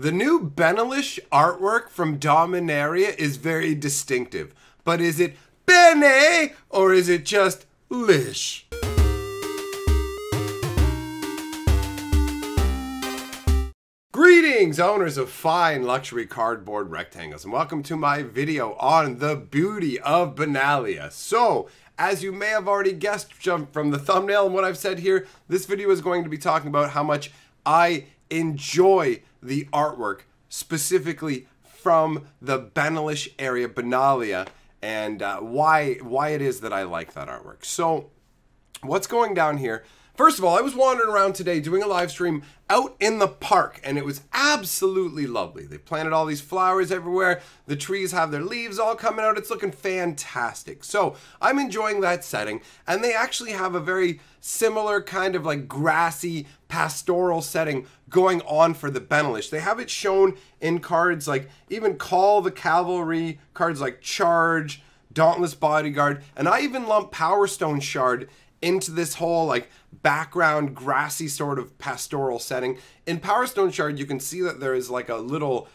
The new benalish artwork from Dominaria is very distinctive, but is it bene or is it just lish? Greetings, owners of fine luxury cardboard rectangles, and welcome to my video on the Beauty of Benalia. So, as you may have already guessed from the thumbnail and what I've said here, this video is going to be talking about how much I enjoy the artwork, specifically from the benalish area, Benalia, and why it is that I like that artwork. So, what's going down here? First of all, I was wandering around today doing a live stream out in the park, and it was absolutely lovely. They planted all these flowers everywhere. The trees have their leaves all coming out. It's looking fantastic. So I'm enjoying that setting, and they actually have a very similar kind of like grassy pastoral setting going on for the benalish. They have it shown in cards like even Call the Cavalry, cards like Charge, Dauntless Bodyguard, and I even lump Power Stone Shard into this whole like background grassy sort of pastoral setting. In Power Stone Shard, you can see that there is like a little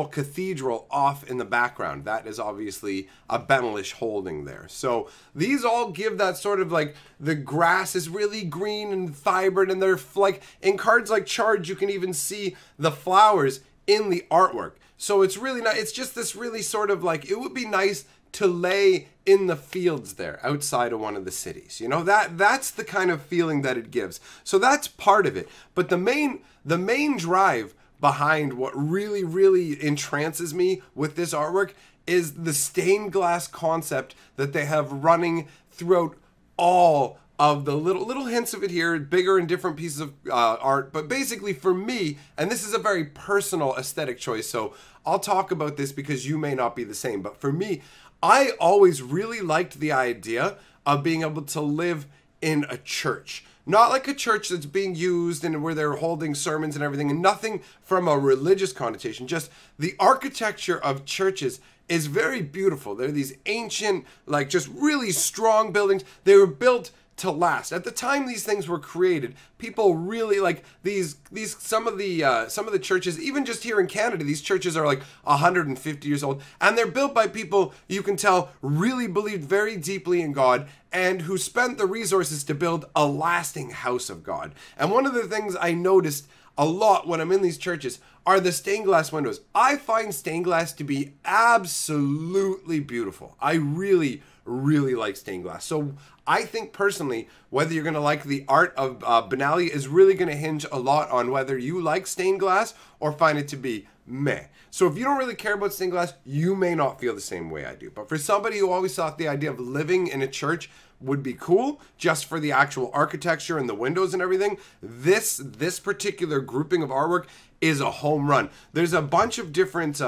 cathedral off in the background. That is obviously a benalish holding there. So these all give that sort of like the grass is really green and vibrant, and they're like in cards like Charge, you can even see the flowers in the artwork. So it's really nice. It's just this really sort of like, it would be nice to lay in the fields there outside of one of the cities. You know, that's the kind of feeling that it gives. So that's part of it. But the main drive behind what really entrances me with this artwork is the stained glass concept that they have running throughout all of the little hints of it here, bigger and different pieces of art. But basically for me, and this is a very personal aesthetic choice, so I'll talk about this because you may not be the same, but for me, I always really liked the idea of being able to live in a church. Not like a church that's being used and where they're holding sermons and everything, and nothing from a religious connotation. Just the architecture of churches is very beautiful. They're these ancient, like just really strong buildings. They were built to last. At the time these things were created, people really like these some of the churches, even just here in Canada, these churches are like 150 years old, and they're built by people you can tell really believed very deeply in God and who spent the resources to build a lasting house of God. And one of the things I noticed a lot when I'm in these churches are the stained glass windows. I find stained glass to be absolutely beautiful. I really like stained glass. So I think personally, whether you're going to like the art of Benalia is really going to hinge a lot on whether you like stained glass or find it to be meh. So if you don't really care about stained glass, you may not feel the same way I do. But for somebody who always thought the idea of living in a church would be cool, just for the actual architecture and the windows and everything, this particular grouping of artwork is a home run. There's a bunch of different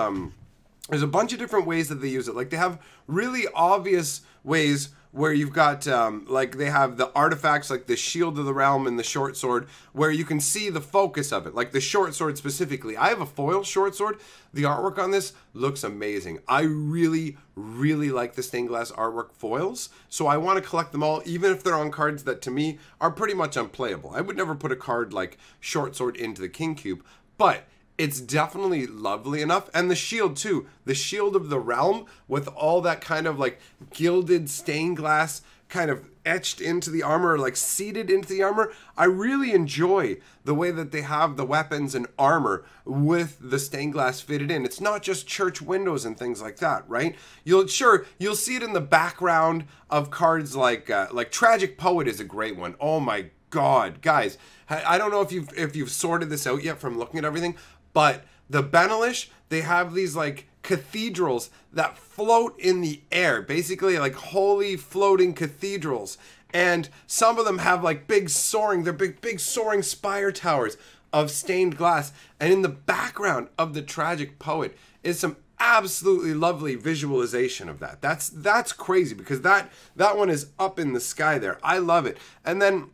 ways that they use it. Like they have really obvious ways where you've got like they have the artifacts like the Shield of the Realm and the short sword, where you can see the focus of it, like the short sword specifically. I have a foil short sword. The artwork on this looks amazing. I really like the stained glass artwork foils, so I want to collect them all, even if they're on cards that to me are pretty much unplayable. I would never put a card like short sword into the king cube, but it's definitely lovely enough. And the shield too, the Shield of the Realm with all that kind of like gilded stained glass kind of etched into the armor, like seated into the armor. I really enjoy the way that they have the weapons and armor with the stained glass fitted in. It's not just church windows and things like that, right? You'll see it in the background of cards like Tragic Poet is a great one. Oh my God, guys, I don't know if you've sorted this out yet from looking at everything, but the benalish, they have these like cathedrals that float in the air, basically like holy floating cathedrals. And some of them have like big soaring spire towers of stained glass. And in the background of the Tragic Poet is some absolutely lovely visualization of that. That's crazy because that one is up in the sky there. I love it. And then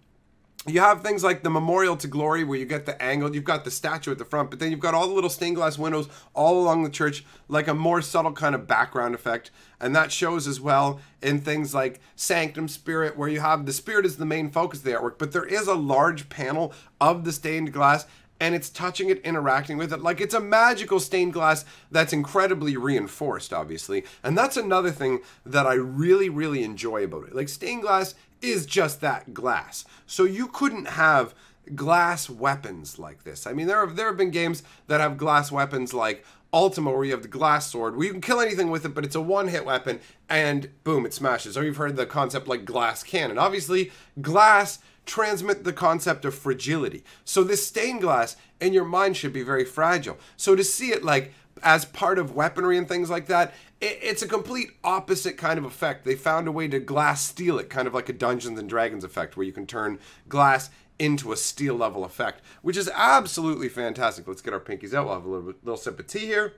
you have things like the Memorial to Glory where you get the angle, you've got the statue at the front, but then you've got all the little stained glass windows all along the church, like a more subtle kind of background effect. And that shows as well in things like Sanctum Spirit, where you have the spirit is the main focus of the artwork, but there is a large panel of the stained glass and it's touching it, interacting with it. Like, it's a magical stained glass that's incredibly reinforced, obviously. And that's another thing that I really, really enjoy about it. Like, stained glass is just that, glass. So you couldn't have glass weapons like this. I mean, there have been games that have glass weapons like Ultima, where you have the glass sword, where you can kill anything with it, but it's a one-hit weapon, and boom, it smashes. Or you've heard the concept like glass cannon. Obviously, glass transmit the concept of fragility. So this stained glass in your mind should be very fragile. So to see it like as part of weaponry and things like that, it's a complete opposite kind of effect. They found a way to glass steel it, kind of like a Dungeons and Dragons effect, where you can turn glass into a steel level effect, which is absolutely fantastic. Let's get our pinkies out. We'll have a little sip of tea here.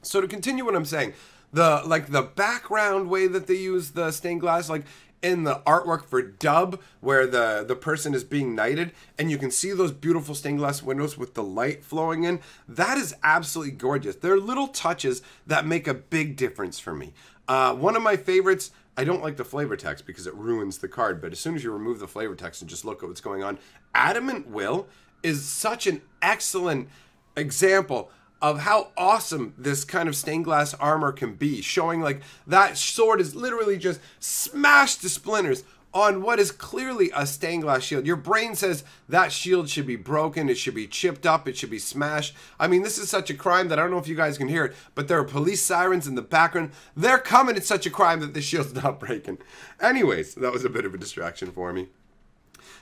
So to continue what I'm saying, the background way that they use the stained glass, like in the artwork for Dub, where the person is being knighted, and you can see those beautiful stained glass windows with the light flowing in, that is absolutely gorgeous. There are little touches that make a big difference for me. One of my favorites, I don't like the flavor text because it ruins the card, but as soon as you remove the flavor text and just look at what's going on, Adamant Will is such an excellent example of how awesome this kind of stained glass armor can be, showing like that sword is literally just smashed to splinters on what is clearly a stained glass shield. Your brain says that shield should be broken, it should be chipped up, it should be smashed. I mean, this is such a crime that I don't know if you guys can hear it, but there are police sirens in the background. They're coming. It's such a crime that the shield's not breaking. Anyways, that was a bit of a distraction for me.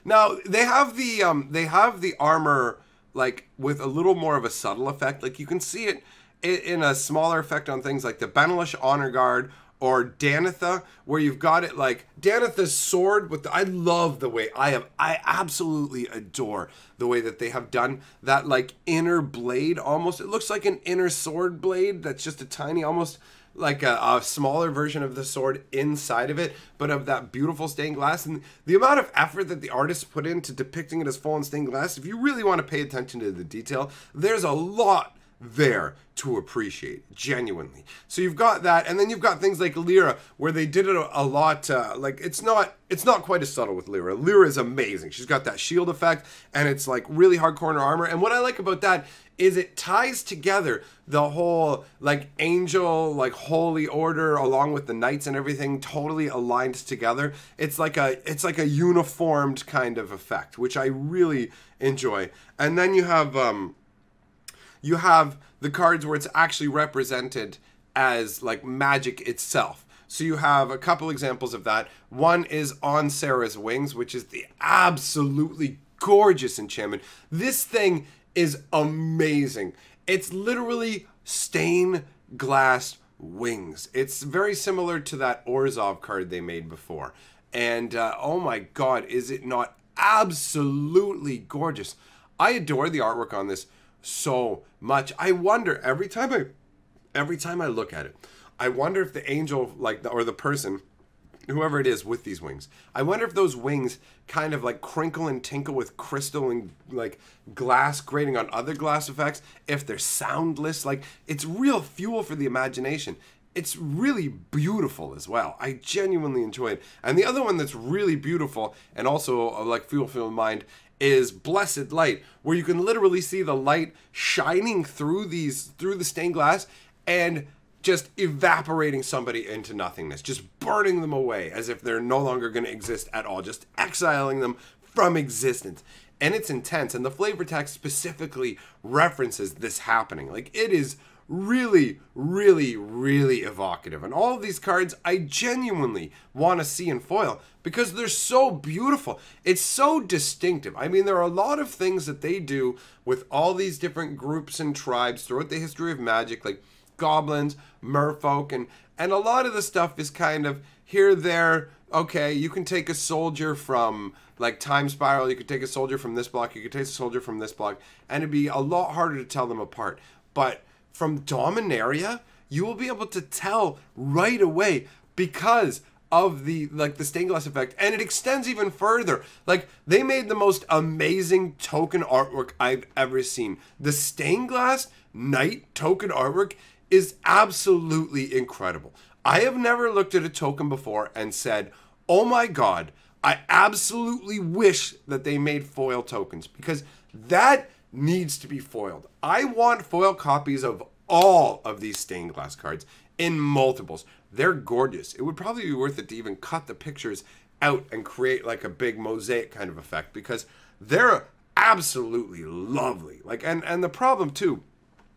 Now, they have the armor like with a little more of a subtle effect. Like you can see it in a smaller effect on things like the Benalish Honor Guard or Danitha, where you've got it like Danitha's sword with the, I love the way I absolutely adore the way that they have done that like inner blade almost. It looks like an inner sword blade that's just a tiny, almost like a smaller version of the sword inside of it, but of that beautiful stained glass. And the amount of effort that the artists put into depicting it as full in stained glass, if you really want to pay attention to the detail, there's a lot there to appreciate, genuinely. So you've got that, and then you've got things like Lyra, where they did it a lot, like it's not quite as subtle with Lyra. Lyra is amazing. She's got that shield effect, and it's like really hardcore in her armor, and what I like about that is it ties together the whole like angel, like holy order, along with the knights and everything, totally aligned together. It's like a uniformed kind of effect, which I really enjoy. And then you have the cards where it's actually represented as like magic itself. So you have a couple examples of that. One is on Sarah's wings, which is the absolutely gorgeous enchantment. This thing is amazing. It's literally stained glass wings. It's very similar to that Orzhov card they made before. And oh my god, is it not absolutely gorgeous? I adore the artwork on this so much. I wonder every time I look at it, I wonder if the angel, like or the person, whoever it is with these wings, I wonder if those wings kind of like crinkle and tinkle with crystal and like glass grating on other glass effects, if they're soundless. Like, it's real fuel for the imagination. It's really beautiful as well. I genuinely enjoy it. And the other one that's really beautiful and also like fuel for the mind is Blessed Light, where you can literally see the light shining through the stained glass and just evaporating somebody into nothingness, just burning them away as if they're no longer going to exist at all, just exiling them from existence. And it's intense, and the flavor text specifically references this happening. Like, it is really, really, really evocative. And all of these cards I genuinely want to see in foil because they're so beautiful. It's so distinctive. I mean, there are a lot of things that they do with all these different groups and tribes throughout the history of Magic, like goblins, merfolk, and a lot of the stuff is kind of here, there. Okay, you can take a soldier from like Time Spiral, you could take a soldier from this block, you could take a soldier from this block, and it'd be a lot harder to tell them apart. But from Dominaria, you will be able to tell right away because of the stained glass effect, and it extends even further. Like, they made the most amazing token artwork I've ever seen. The stained glass knight token artwork is absolutely incredible. I have never looked at a token before and said, oh my god, I absolutely wish that they made foil tokens, because that needs to be foiled. I want foil copies of all of these stained glass cards in multiples. They're gorgeous. It would probably be worth it to even cut the pictures out and create like a big mosaic kind of effect, because they're absolutely lovely. Like, and the problem too,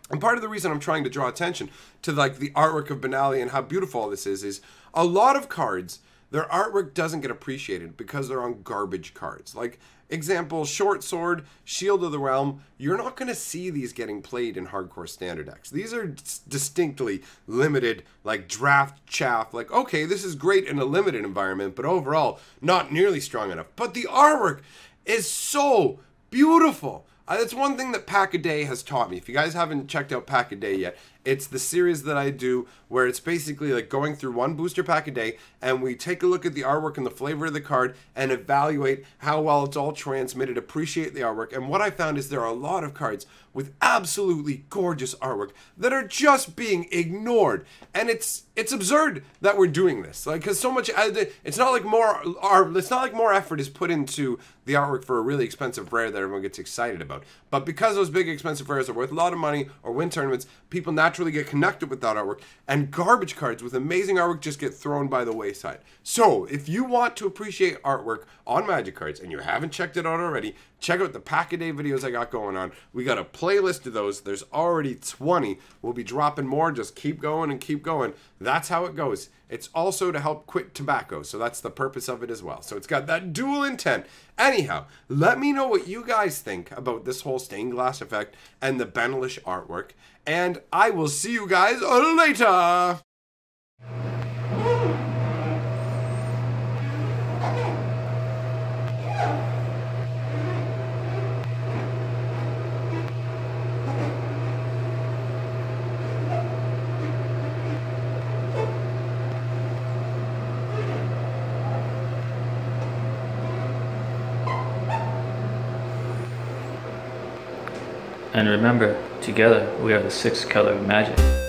and part of the reason I'm trying to draw attention to like the artwork of Benalia and how beautiful all this is a lot of cards, their artwork doesn't get appreciated because they're on garbage cards. Like, example, Short Sword, Shield of the Realm, you're not going to see these getting played in hardcore standard decks. These are distinctly limited, like draft chaff, like, okay, this is great in a limited environment, but overall, not nearly strong enough. But the artwork is so beautiful. That's one thing that Pack a Day has taught me. If you guys haven't checked out Pack a Day yet, it's the series that I do where it's basically like going through one booster pack a day, and we take a look at the artwork and the flavor of the card and evaluate how well it's all transmitted, appreciate the artwork. And what I found is there are a lot of cards with absolutely gorgeous artwork that are just being ignored. And it's absurd that we're doing this. Like, because so much, it's not like more effort is put into the artwork for a really expensive rare that everyone gets excited about. But because those big expensive rares are worth a lot of money or win tournaments, people naturally get connected with that artwork, and garbage cards with amazing artwork just get thrown by the wayside. So if you want to appreciate artwork on Magic cards and you haven't checked it out already, check out the Pack a Day videos I got going on. We got a playlist of those. There's already 20. We'll be dropping more. Just keep going and keep going. That's how it goes. It's also to help quit tobacco, so that's the purpose of it as well. So it's got that dual intent. Anyhow, let me know what you guys think about this whole stained glass effect and the benalish artwork, and I will see you guys later! And remember, together we are the sixth color of magic.